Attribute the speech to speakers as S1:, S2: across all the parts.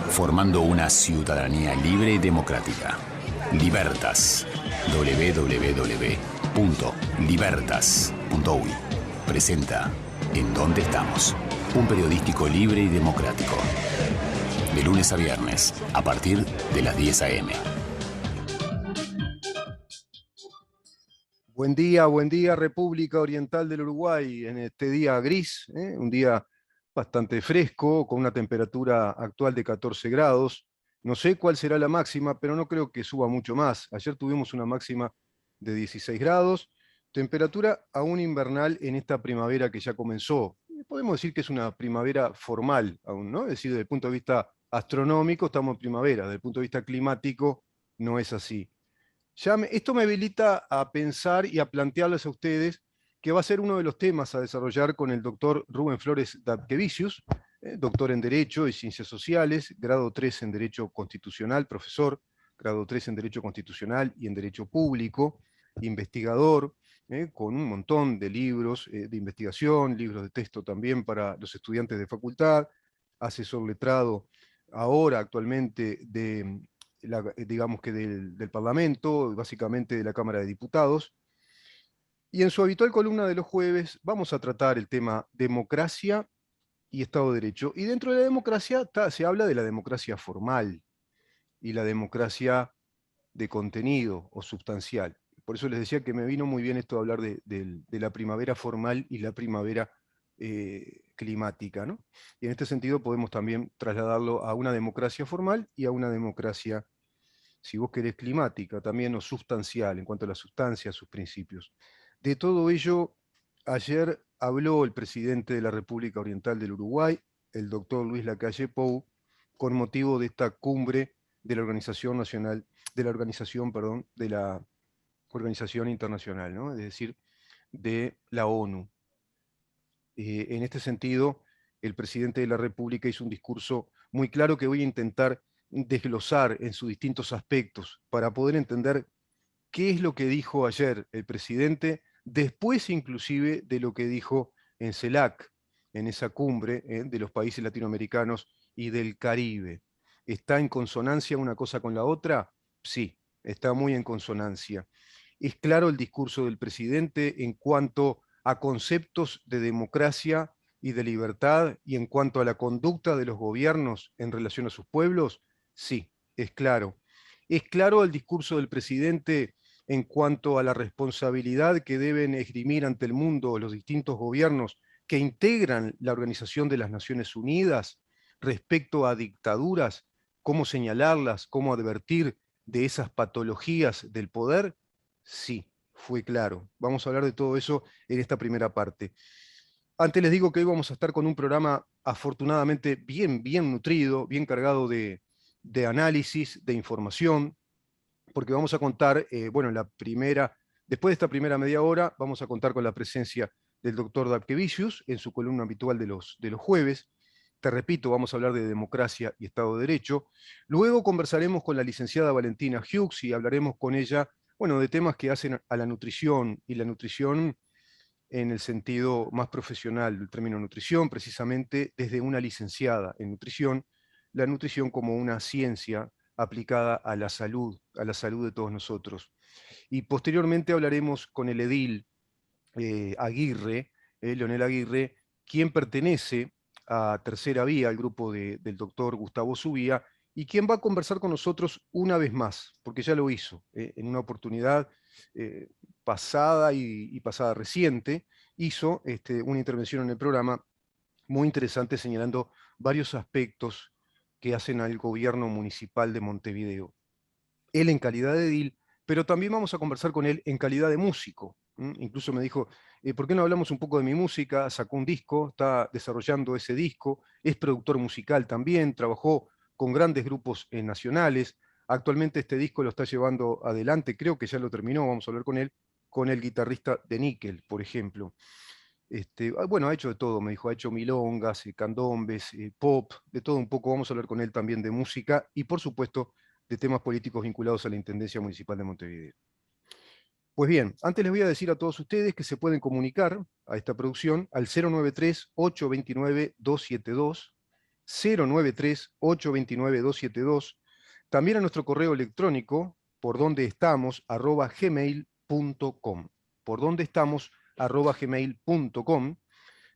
S1: Formando una ciudadanía libre y democrática. Libertas. www.libertas.uy presenta ¿En dónde estamos? Un periodístico libre y democrático. De lunes a viernes, a partir de las 10 a.m.
S2: Buen día República Oriental del Uruguay, en este día gris, un día bastante fresco, con una temperatura actual de 14 grados. No sé cuál será la máxima, pero no creo que suba mucho más. Ayer tuvimos una máxima de 16 grados, temperatura aún invernal en esta primavera que ya comenzó. Podemos decir que es una primavera formal aún, ¿no? Es decir, desde el punto de vista astronómico estamos en primavera, desde el punto de vista climático no es así. Esto me habilita a pensar y a plantearles a ustedes que va a ser uno de los temas a desarrollar con el doctor Rubén Flores Dapkevicius, doctor en Derecho y Ciencias Sociales, grado 3 en Derecho Constitucional, profesor, grado 3 en Derecho Constitucional y en Derecho Público, investigador, con un montón de libros de investigación, libros de texto también para los estudiantes de facultad, asesor letrado ahora actualmente digamos que del Parlamento, básicamente de la Cámara de Diputados. Y en su habitual columna de los jueves vamos a tratar el tema democracia y Estado de Derecho. Y dentro de la democracia se habla de la democracia formal y la democracia de contenido o sustancial. Por eso les decía que me vino muy bien esto de hablar de la primavera formal y la primavera climática, ¿no? Y en este sentido podemos también trasladarlo a una democracia formal y a una democracia, si vos querés, climática también, o sustancial, en cuanto a la sustancia, sus principios. De todo ello, ayer habló el presidente de la República Oriental del Uruguay, el doctor Luis Lacalle Pou, con motivo de esta cumbre de la Organización Nacional, de la Organización, perdón, de la Organización Internacional, ¿no? Es decir, de la ONU. En este sentido, el presidente de la República hizo un discurso muy claro que voy a intentar desglosar en sus distintos aspectos para poder entender qué es lo que dijo ayer el presidente, después inclusive de lo que dijo en CELAC, en esa cumbre de los países latinoamericanos y del Caribe. ¿Está en consonancia una cosa con la otra? Sí, está muy en consonancia. Es claro el discurso del presidente en cuanto a conceptos de democracia y de libertad y en cuanto a la conducta de los gobiernos en relación a sus pueblos. Sí, es claro. Es claro el discurso del presidente en cuanto a la responsabilidad que deben esgrimir ante el mundo los distintos gobiernos que integran la Organización de las Naciones Unidas respecto a dictaduras, cómo señalarlas, cómo advertir de esas patologías del poder. Sí, fue claro. Vamos a hablar de todo eso en esta primera parte. Antes les digo que hoy vamos a estar con un programa afortunadamente bien nutrido, bien cargado de análisis, de información, porque vamos a contar, bueno, después de esta primera media hora, vamos a contar con la presencia del doctor Dapkevicius en su columna habitual de los jueves. Te repito, vamos a hablar de democracia y Estado de Derecho. Luego conversaremos con la licenciada Valentina Hughes y hablaremos con ella, bueno, de temas que hacen a la nutrición, y la nutrición en el sentido más profesional del término nutrición, precisamente desde una licenciada en nutrición, la nutrición como una ciencia aplicada a la salud de todos nosotros. Y posteriormente hablaremos con el edil Aguirre, Leonel Aguirre, quien pertenece a Tercera Vía, al grupo del doctor Gustavo Subía, y quien va a conversar con nosotros una vez más, porque ya lo hizo en una oportunidad eh, pasada y pasada reciente, hizo una intervención en el programa muy interesante señalando varios aspectos que hacen al gobierno municipal de Montevideo. Él en calidad de edil, pero también vamos a conversar con él en calidad de músico. Incluso me dijo, ¿por qué no hablamos un poco de mi música? Sacó un disco, está desarrollando ese disco, es productor musical también, trabajó con grandes grupos nacionales. Actualmente este disco lo está llevando adelante, creo que ya lo terminó, vamos a hablar con él, con el guitarrista de Nickel, por ejemplo. Bueno, ha hecho de todo, me dijo, ha hecho milongas, candombes, pop, de todo un poco. Vamos a hablar con él también de música y, por supuesto, de temas políticos vinculados a la Intendencia Municipal de Montevideo. Pues bien, antes les voy a decir a todos ustedes que se pueden comunicar a esta producción al 093-829-272, 093-829-272, también a nuestro correo electrónico, por donde estamos, @gmail.com, por donde estamos, @gmail.com,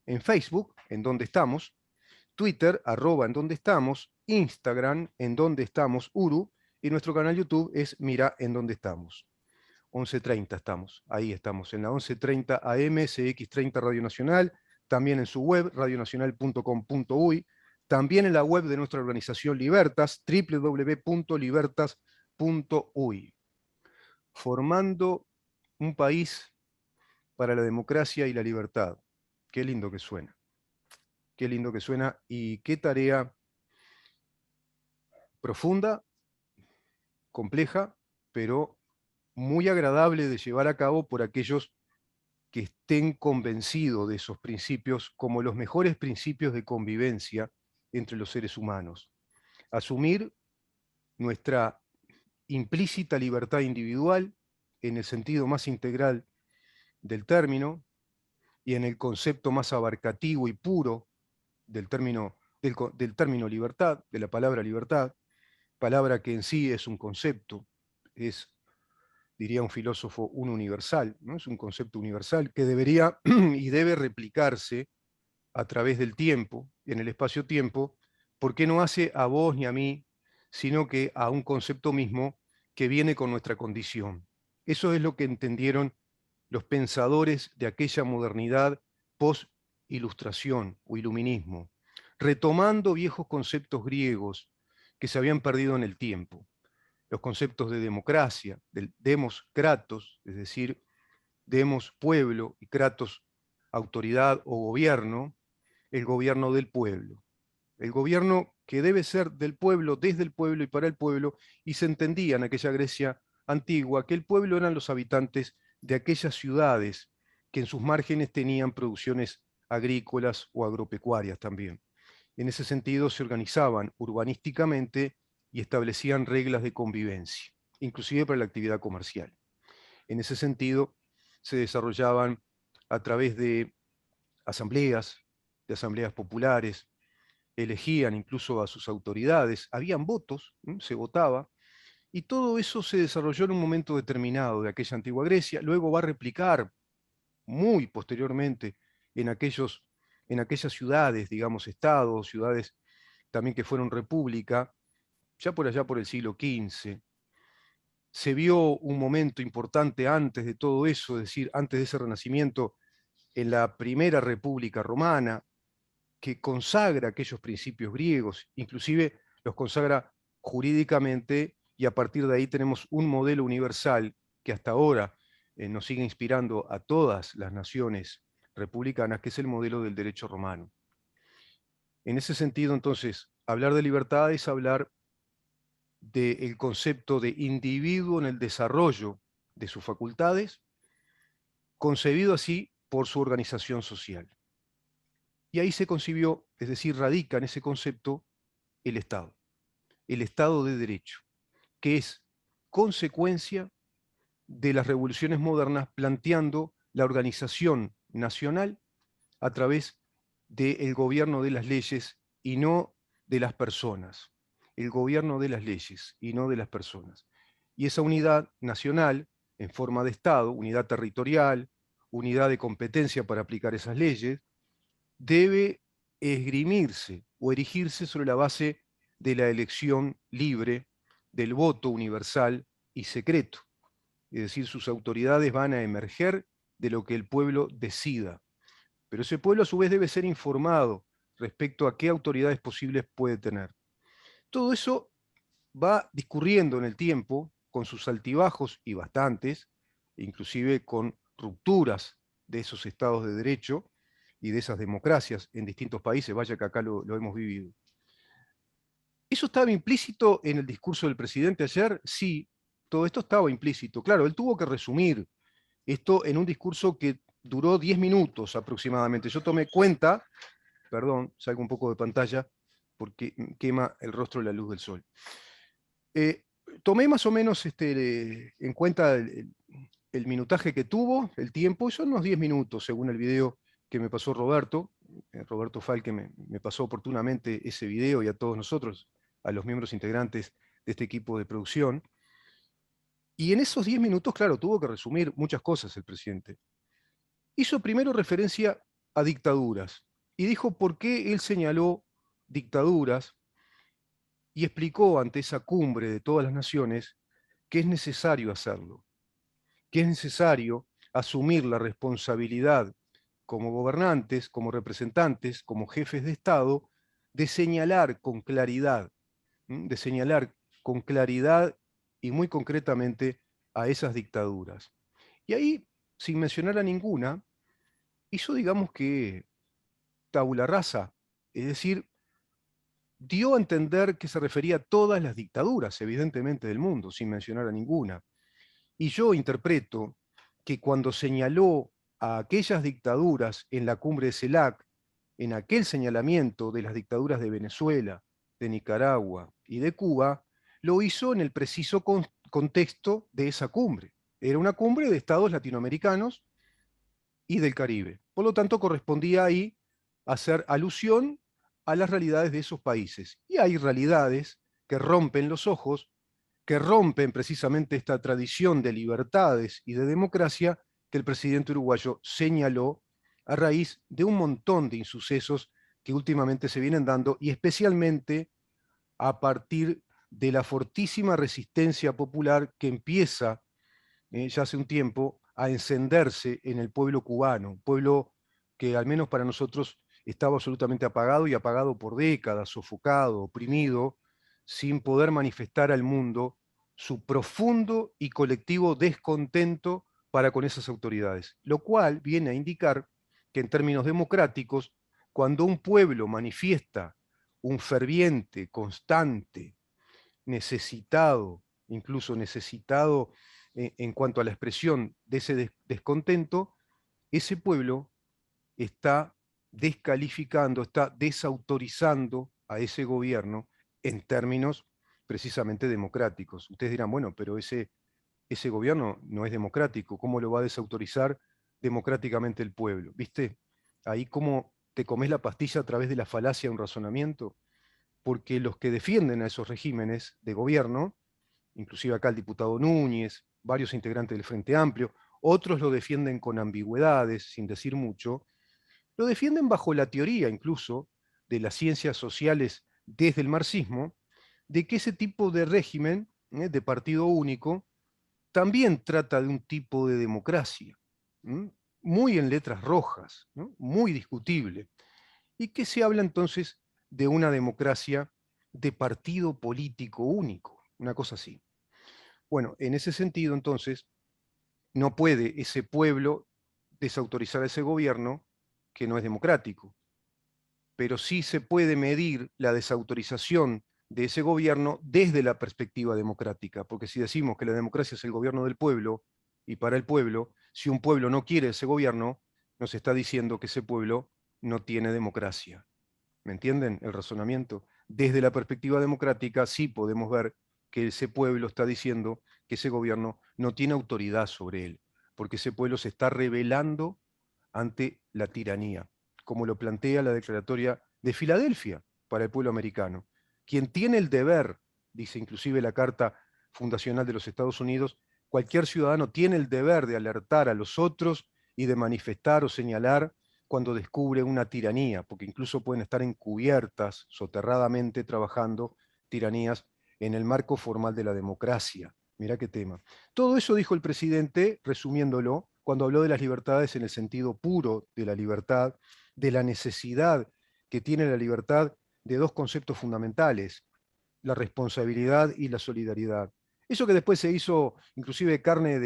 S2: en Facebook, en donde estamos, Twitter, @en donde estamos, Instagram, en donde estamos, Uru, y nuestro canal YouTube es Mira en donde estamos. 11:30 estamos, ahí estamos, en la 11:30 AM, CX30 Radio Nacional, también en su web, radionacional.com.uy, también en la web de nuestra organización Libertas, www.libertas.uy. Formando un país para la democracia y la libertad. Qué lindo que suena. Qué lindo que suena y qué tarea profunda, compleja, pero muy agradable de llevar a cabo por aquellos que estén convencidos de esos principios como los mejores principios de convivencia entre los seres humanos. Asumir nuestra implícita libertad individual en el sentido más integral del término y en el concepto más abarcativo y puro del término, del término libertad, de la palabra libertad, palabra que en sí es un concepto, es, diría un filósofo, un universal, ¿no? Es un concepto universal que debería y debe replicarse a través del tiempo, en el espacio-tiempo, porque no hace a vos ni a mí, sino que a un concepto mismo que viene con nuestra condición. Eso es lo que entendieron los pensadores de aquella modernidad post-ilustración o iluminismo, retomando viejos conceptos griegos que se habían perdido en el tiempo. Los conceptos de democracia, del demos kratos, es decir, demos pueblo y kratos autoridad o gobierno, el gobierno del pueblo. El gobierno que debe ser del pueblo, desde el pueblo y para el pueblo, y se entendía en aquella Grecia antigua que el pueblo eran los habitantes de aquellas ciudades que en sus márgenes tenían producciones agrícolas o agropecuarias también. En ese sentido se organizaban urbanísticamente y establecían reglas de convivencia, inclusive para la actividad comercial. En ese sentido se desarrollaban a través de asambleas populares, elegían incluso a sus autoridades, habían votos, se votaba, y todo eso se desarrolló en un momento determinado de aquella antigua Grecia, luego va a replicar muy posteriormente en, en aquellas ciudades, digamos, estados, ciudades también que fueron república, ya por allá por el siglo XV. Se vio un momento importante antes de todo eso, es decir, antes de ese renacimiento, en la primera república romana, que consagra aquellos principios griegos, inclusive los consagra jurídicamente, y a partir de ahí tenemos un modelo universal que hasta ahora nos sigue inspirando a todas las naciones republicanas, que es el modelo del derecho romano. En ese sentido, entonces, hablar de libertad es hablar del concepto de individuo en el desarrollo de sus facultades, concebido así por su organización social. Y ahí se concibió, es decir, radica en ese concepto el Estado de Derecho, que es consecuencia de las revoluciones modernas planteando la organización nacional a través del gobierno de las leyes y no de las personas. El gobierno de las leyes y no de las personas. Y esa unidad nacional, en forma de Estado, unidad territorial, unidad de competencia para aplicar esas leyes, debe esgrimirse o erigirse sobre la base de la elección libre, del voto universal y secreto. Es decir, sus autoridades van a emerger de lo que el pueblo decida. Pero ese pueblo a su vez debe ser informado respecto a qué autoridades posibles puede tener. Todo eso va discurriendo en el tiempo con sus altibajos y bastantes, inclusive con rupturas de esos estados de derecho y de esas democracias en distintos países, vaya que acá lo hemos vivido. ¿Eso estaba implícito en el discurso del presidente ayer? Sí, todo esto estaba implícito. Claro, él tuvo que resumir esto en un discurso que duró 10 minutos aproximadamente. Yo tomé cuenta, perdón, salgo un poco de pantalla, porque quema el rostro la luz del sol. Tomé más o menos en cuenta el minutaje que tuvo, el tiempo, y son unos 10 minutos según el video que me pasó Roberto, Roberto Falque me pasó oportunamente ese video y a todos nosotros, a los miembros integrantes de este equipo de producción. Y en esos 10 minutos, claro, tuvo que resumir muchas cosas el presidente. Hizo primero referencia a dictaduras y dijo por qué él señaló dictaduras y explicó ante esa cumbre de todas las naciones que es necesario hacerlo, que es necesario asumir la responsabilidad como gobernantes, como representantes, como jefes de Estado, de señalar con claridad, de señalar con claridad y muy concretamente a esas dictaduras. Y ahí, sin mencionar a ninguna, hizo, digamos que, tabula rasa, es decir, dio a entender que se refería a todas las dictaduras, evidentemente, del mundo, sin mencionar a ninguna. Y yo interpreto que cuando señaló a aquellas dictaduras en la cumbre de CELAC, en aquel señalamiento de las dictaduras de Venezuela, de Nicaragua y de Cuba, lo hizo en el preciso contexto de esa cumbre. Era una cumbre de estados latinoamericanos y del Caribe. Por lo tanto, correspondía ahí hacer alusión a las realidades de esos países. Y hay realidades que rompen los ojos, que rompen precisamente esta tradición de libertades y de democracia que el presidente uruguayo señaló a raíz de un montón de insucesos que últimamente se vienen dando y especialmente a partir de la fortísima resistencia popular que empieza ya hace un tiempo a encenderse en el pueblo cubano, un pueblo que al menos para nosotros estaba absolutamente apagado y apagado por décadas, sofocado, oprimido, sin poder manifestar al mundo su profundo y colectivo descontento para con esas autoridades, lo cual viene a indicar que en términos democráticos, cuando un pueblo manifiesta un ferviente, constante, necesitado, incluso necesitado en cuanto a la expresión de ese descontento, ese pueblo está descalificando, está desautorizando a ese gobierno en términos precisamente democráticos. Ustedes dirán, bueno, pero ese gobierno no es democrático, ¿cómo lo va a desautorizar democráticamente el pueblo? ¿Viste? Ahí cómo te comes la pastilla a través de la falacia de un razonamiento, porque los que defienden a esos regímenes de gobierno, inclusive acá el diputado Núñez, varios integrantes del Frente Amplio, otros lo defienden con ambigüedades, sin decir mucho, lo defienden bajo la teoría incluso de las ciencias sociales desde el marxismo, de que ese tipo de régimen, de partido único, también trata de un tipo de democracia, muy en letras rojas, ¿no? Muy discutible, y que se habla entonces de una democracia de partido político único, una cosa así. Bueno, en ese sentido entonces, no puede ese pueblo desautorizar a ese gobierno que no es democrático, pero sí se puede medir la desautorización de ese gobierno desde la perspectiva democrática, porque si decimos que la democracia es el gobierno del pueblo y para el pueblo, si un pueblo no quiere ese gobierno, nos está diciendo que ese pueblo no tiene democracia. ¿Me entienden el razonamiento? Desde la perspectiva democrática sí podemos ver que ese pueblo está diciendo que ese gobierno no tiene autoridad sobre él, porque ese pueblo se está rebelando ante la tiranía, como lo plantea la Declaratoria de Filadelfia para el pueblo americano. Quien tiene el deber, dice inclusive la Carta Fundacional de los Estados Unidos, cualquier ciudadano tiene el deber de alertar a los otros y de manifestar o señalar cuando descubre una tiranía, porque incluso pueden estar encubiertas, soterradamente trabajando tiranías en el marco formal de la democracia. Mirá qué tema. Todo eso dijo el presidente, resumiéndolo, cuando habló de las libertades en el sentido puro de la libertad, de la necesidad que tiene la libertad de dos conceptos fundamentales, la responsabilidad y la solidaridad. Eso que después se hizo inclusive carne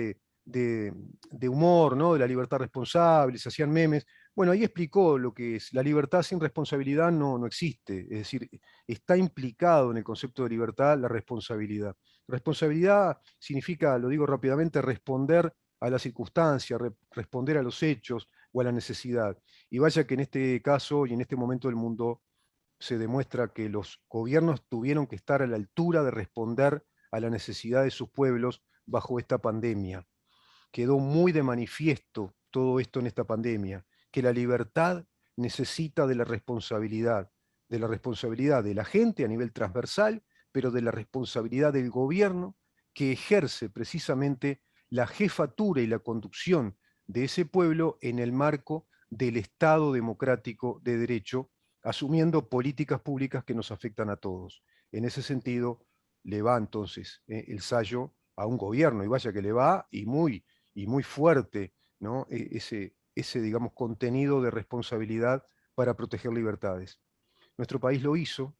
S2: de humor, ¿no? De la libertad responsable, se hacían memes. Bueno, ahí explicó lo que es. La libertad sin responsabilidad no existe. Es decir, está implicado en el concepto de libertad la responsabilidad. Responsabilidad significa, lo digo rápidamente, responder a la circunstancia, responder a los hechos o a la necesidad. Y vaya que en este caso y en este momento del mundo se demuestra que los gobiernos tuvieron que estar a la altura de responder a la necesidad de sus pueblos bajo esta pandemia. Quedó muy de manifiesto todo esto en esta pandemia, que la libertad necesita de la responsabilidad de la gente a nivel transversal, pero de la responsabilidad del gobierno que ejerce precisamente la jefatura y la conducción de ese pueblo en el marco del Estado democrático de derecho, asumiendo políticas públicas que nos afectan a todos. En ese sentido, le va entonces el sayo a un gobierno, y vaya que le va, y muy fuerte, ¿no? Ese, digamos, contenido de responsabilidad para proteger libertades. Nuestro país lo hizo,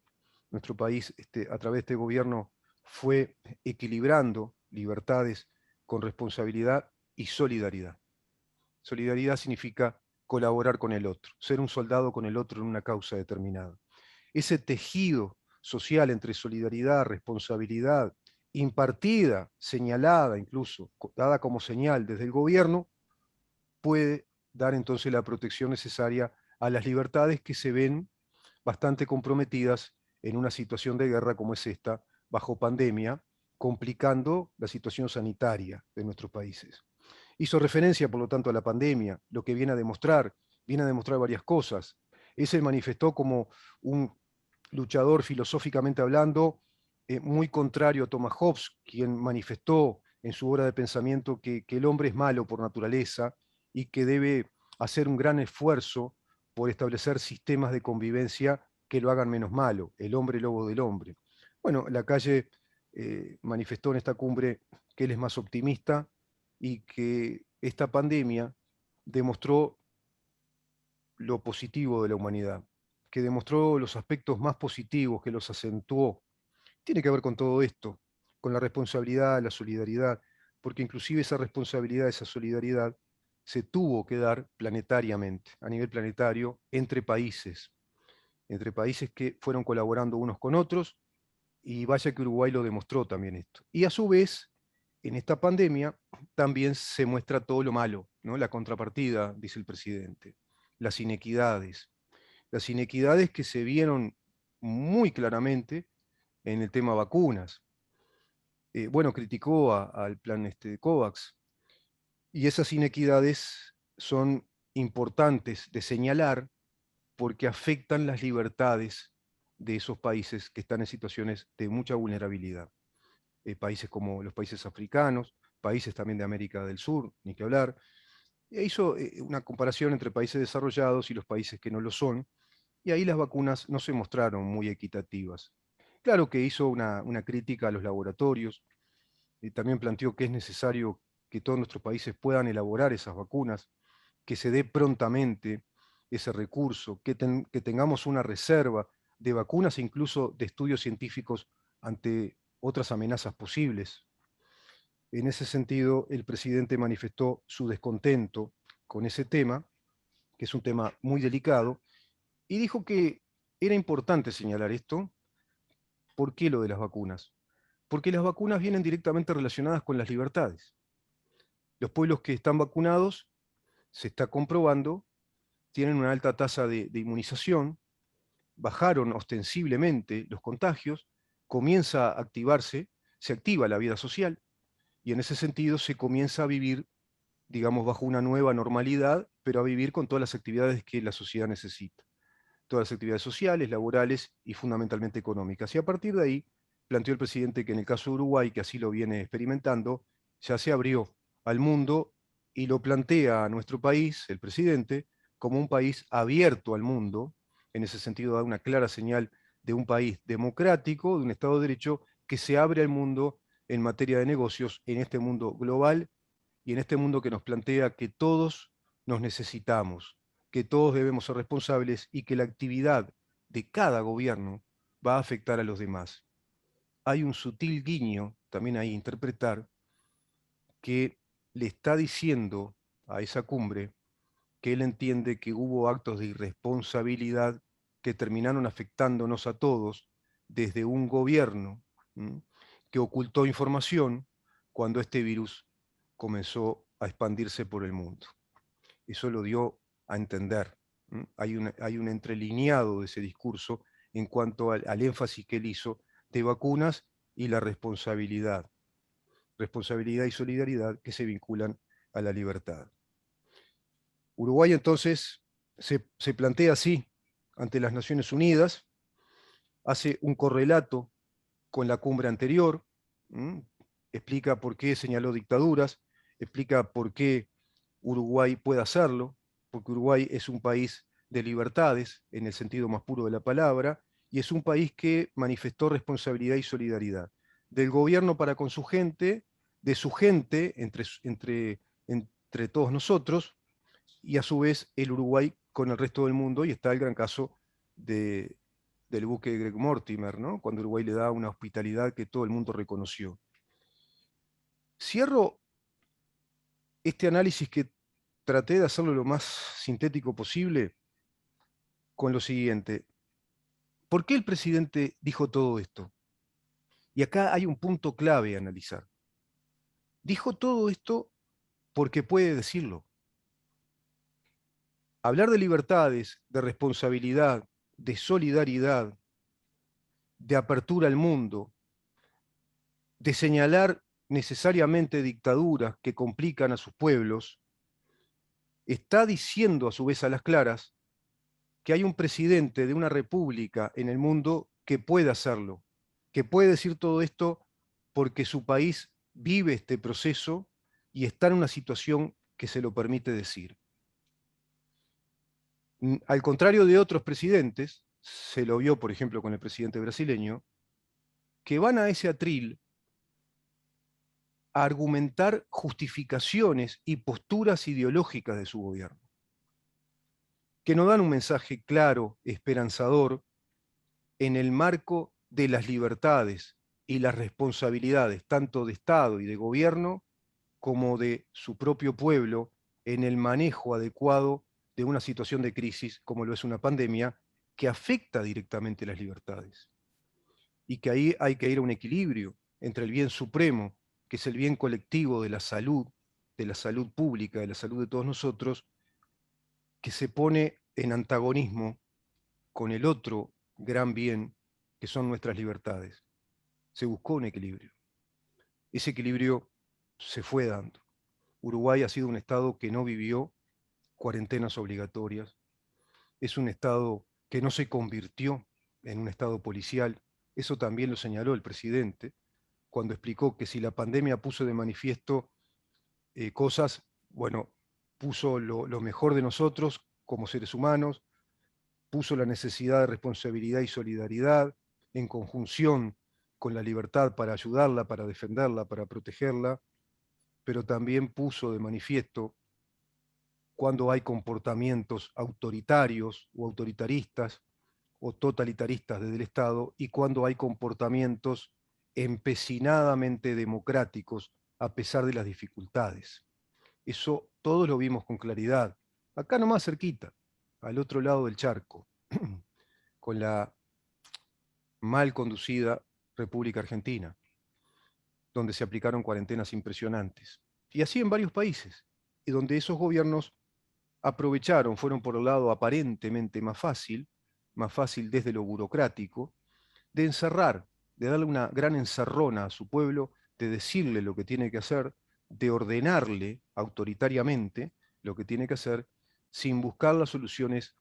S2: nuestro país a través de este gobierno fue equilibrando libertades con responsabilidad y solidaridad. Solidaridad significa colaborar con el otro, ser un soldado con el otro en una causa determinada. Ese tejido social entre solidaridad, responsabilidad, impartida, señalada incluso, dada como señal desde el gobierno, puede dar entonces la protección necesaria a las libertades que se ven bastante comprometidas en una situación de guerra como es esta, bajo pandemia, complicando la situación sanitaria de nuestros países. Hizo referencia, por lo tanto, a la pandemia, lo que viene a demostrar varias cosas. Él se manifestó como un luchador filosóficamente hablando, muy contrario a Thomas Hobbes, quien manifestó en su obra de pensamiento que el hombre es malo por naturaleza y que debe hacer un gran esfuerzo por establecer sistemas de convivencia que lo hagan menos malo, el hombre lobo del hombre. Bueno, Lacalle manifestó en esta cumbre que él es más optimista y que esta pandemia demostró lo positivo de la humanidad, que demostró los aspectos más positivos, que los acentuó. Tiene que ver con todo esto, con la responsabilidad, la solidaridad, porque inclusive esa responsabilidad, esa solidaridad, se tuvo que dar planetariamente, a nivel planetario, entre países que fueron colaborando unos con otros, y vaya que Uruguay lo demostró también esto. Y a su vez, en esta pandemia también se muestra todo lo malo, ¿no? La contrapartida, dice el presidente, las inequidades que se vieron muy claramente en el tema vacunas. Bueno, criticó al plan de COVAX, y esas inequidades son importantes de señalar porque afectan las libertades de esos países que están en situaciones de mucha vulnerabilidad. Países como los países africanos, países también de América del Sur, ni que hablar. E hizo una comparación entre países desarrollados y los países que no lo son, y ahí las vacunas no se mostraron muy equitativas. Claro que hizo una crítica a los laboratorios, y también planteó que es necesario que todos nuestros países puedan elaborar esas vacunas, que se dé prontamente ese recurso, que tengamos una reserva de vacunas e incluso de estudios científicos ante otras amenazas posibles. En ese sentido, el presidente manifestó su descontento con ese tema, que es un tema muy delicado, y dijo que era importante señalar esto. ¿Por qué lo de las vacunas? Porque las vacunas vienen directamente relacionadas con las libertades. Los pueblos que están vacunados, se está comprobando, tienen una alta tasa de inmunización, bajaron ostensiblemente los contagios, comienza a activarse, se activa la vida social, y en ese sentido se comienza a vivir, digamos, bajo una nueva normalidad, pero a vivir con todas las actividades que la sociedad necesita. Todas las actividades sociales, laborales y fundamentalmente económicas. Y a partir de ahí, planteó el presidente que en el caso de Uruguay, que así lo viene experimentando, ya se abrió al mundo y lo plantea a nuestro país, el presidente, como un país abierto al mundo. En ese sentido da una clara señal de un país democrático, de un Estado de Derecho, que se abre al mundo en materia de negocios, en este mundo global y en este mundo que nos plantea que todos nos necesitamos, que todos debemos ser responsables y que la actividad de cada gobierno va a afectar a los demás. Hay un sutil guiño, también ahí interpretar, que le está diciendo a esa cumbre que él entiende que hubo actos de irresponsabilidad que terminaron afectándonos a todos desde un gobierno, ¿m?, que ocultó información cuando este virus comenzó a expandirse por el mundo. Eso lo dio a entender. Hay un entrelineado de ese discurso en cuanto al énfasis que él hizo de vacunas y la responsabilidad. Responsabilidad y solidaridad que se vinculan a la libertad. Uruguay entonces se plantea así ante las Naciones Unidas, hace un correlato con la cumbre anterior, ¿m? Explica por qué señaló dictaduras, explica por qué Uruguay puede hacerlo, porque Uruguay es un país de libertades, en el sentido más puro de la palabra, y es un país que manifestó responsabilidad y solidaridad del gobierno para con su gente, de su gente entre todos nosotros, y a su vez el Uruguay con el resto del mundo, y está el gran caso de, del buque Greg Mortimer, ¿no? Cuando Uruguay le da una hospitalidad que todo el mundo reconoció. Cierro este análisis que traté de hacerlo lo más sintético posible con lo siguiente. ¿Por qué el presidente dijo todo esto? Y acá hay un punto clave a analizar. Dijo todo esto porque puede decirlo. Hablar de libertades, de responsabilidad, de solidaridad, de apertura al mundo, de señalar necesariamente dictaduras que complican a sus pueblos, está diciendo a su vez a las claras que hay un presidente de una república en el mundo que puede hacerlo, que puede decir todo esto porque su país vive este proceso y está en una situación que se lo permite decir. Al contrario de otros presidentes, se lo vio por ejemplo con el presidente brasileño, que van a ese atril a argumentar justificaciones y posturas ideológicas de su gobierno, que no dan un mensaje claro, esperanzador, en el marco de las libertades y las responsabilidades, tanto de Estado y de gobierno, como de su propio pueblo, en el manejo adecuado de una situación de crisis, como lo es una pandemia, que afecta directamente las libertades. Y que ahí hay que ir a un equilibrio entre el bien supremo, que es el bien colectivo de la salud pública, de la salud de todos nosotros, que se pone en antagonismo con el otro gran bien, que son nuestras libertades. Se buscó un equilibrio. Ese equilibrio se fue dando. Uruguay ha sido un estado que no vivió cuarentenas obligatorias, es un estado que no se convirtió en un estado policial. Eso también lo señaló el presidente cuando explicó que si la pandemia puso de manifiesto cosas, bueno, puso lo mejor de nosotros como seres humanos, puso la necesidad de responsabilidad y solidaridad en conjunción con la libertad para ayudarla, para defenderla, para protegerla, pero también puso de manifiesto cuando hay comportamientos autoritarios o autoritaristas o totalitaristas desde el Estado y cuando hay comportamientos empecinadamente democráticos a pesar de las dificultades. Eso todos lo vimos con claridad, acá nomás cerquita, al otro lado del charco, con la mal conducida República Argentina, donde se aplicaron cuarentenas impresionantes. Y así en varios países, y donde esos gobiernos aprovecharon, fueron por el lado aparentemente más fácil desde lo burocrático, de encerrar, de darle una gran encerrona a su pueblo, de decirle lo que tiene que hacer, de ordenarle autoritariamente lo que tiene que hacer, sin buscar las soluciones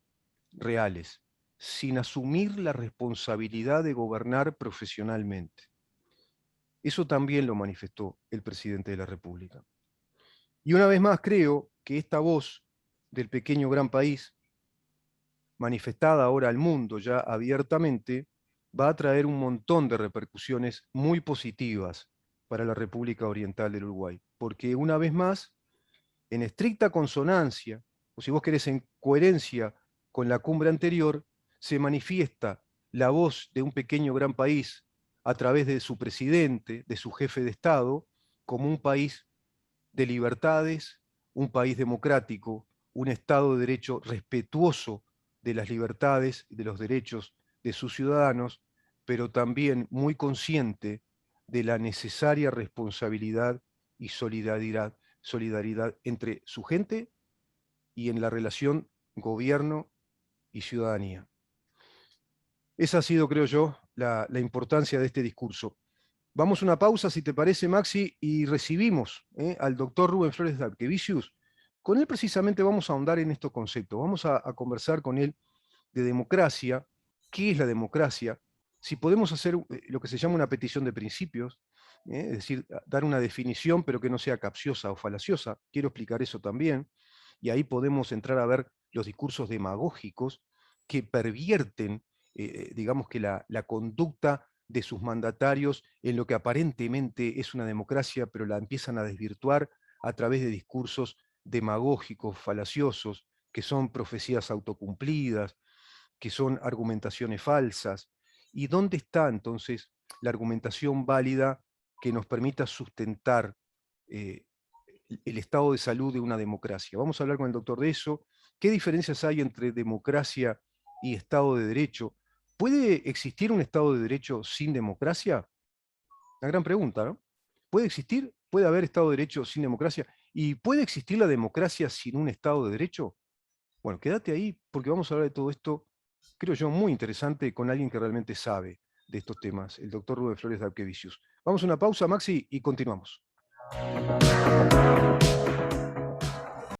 S2: reales, sin asumir la responsabilidad de gobernar profesionalmente. Eso también lo manifestó el presidente de la República. Y una vez más creo que esta voz del pequeño gran país, manifestada ahora al mundo ya abiertamente, va a traer un montón de repercusiones muy positivas para la República Oriental del Uruguay. Porque una vez más, en estricta consonancia, o si vos querés en coherencia con la cumbre anterior, se manifiesta la voz de un pequeño gran país a través de su presidente, de su jefe de Estado, como un país de libertades, un país democrático, un Estado de Derecho respetuoso de las libertades y de los derechos de sus ciudadanos, pero también muy consciente de la necesaria responsabilidad y solidaridad entre su gente y en la relación gobierno y ciudadanía. Esa ha sido, creo yo, la importancia de este discurso. Vamos a una pausa, si te parece, Maxi, y recibimos al doctor Rubén Flores de Arquevicius con él precisamente vamos a ahondar en estos conceptos, vamos a conversar con él de democracia, qué es la democracia, si podemos hacer lo que se llama una petición de principios, es decir, dar una definición pero que no sea capciosa o falaciosa, quiero explicar eso también, y ahí podemos entrar a ver los discursos demagógicos que pervierten, digamos que la conducta de sus mandatarios en lo que aparentemente es una democracia, pero la empiezan a desvirtuar a través de discursos demagógicos, falaciosos, que son profecías autocumplidas, que son argumentaciones falsas. ¿Y dónde está entonces la argumentación válida que nos permita sustentar eh, el estado de salud de una democracia? Vamos a hablar con el doctor de eso. ¿Qué diferencias hay entre democracia y Estado de Derecho? ¿Puede existir un Estado de Derecho sin democracia? Una gran pregunta, ¿no? ¿Puede existir? ¿Puede haber Estado de Derecho sin democracia? ¿Y puede existir la democracia sin un Estado de Derecho? Bueno, quédate ahí porque vamos a hablar de todo esto, creo yo, muy interesante con alguien que realmente sabe de estos temas, el doctor Rubén Flores Dapkevicius. Vamos a una pausa, Maxi, y continuamos.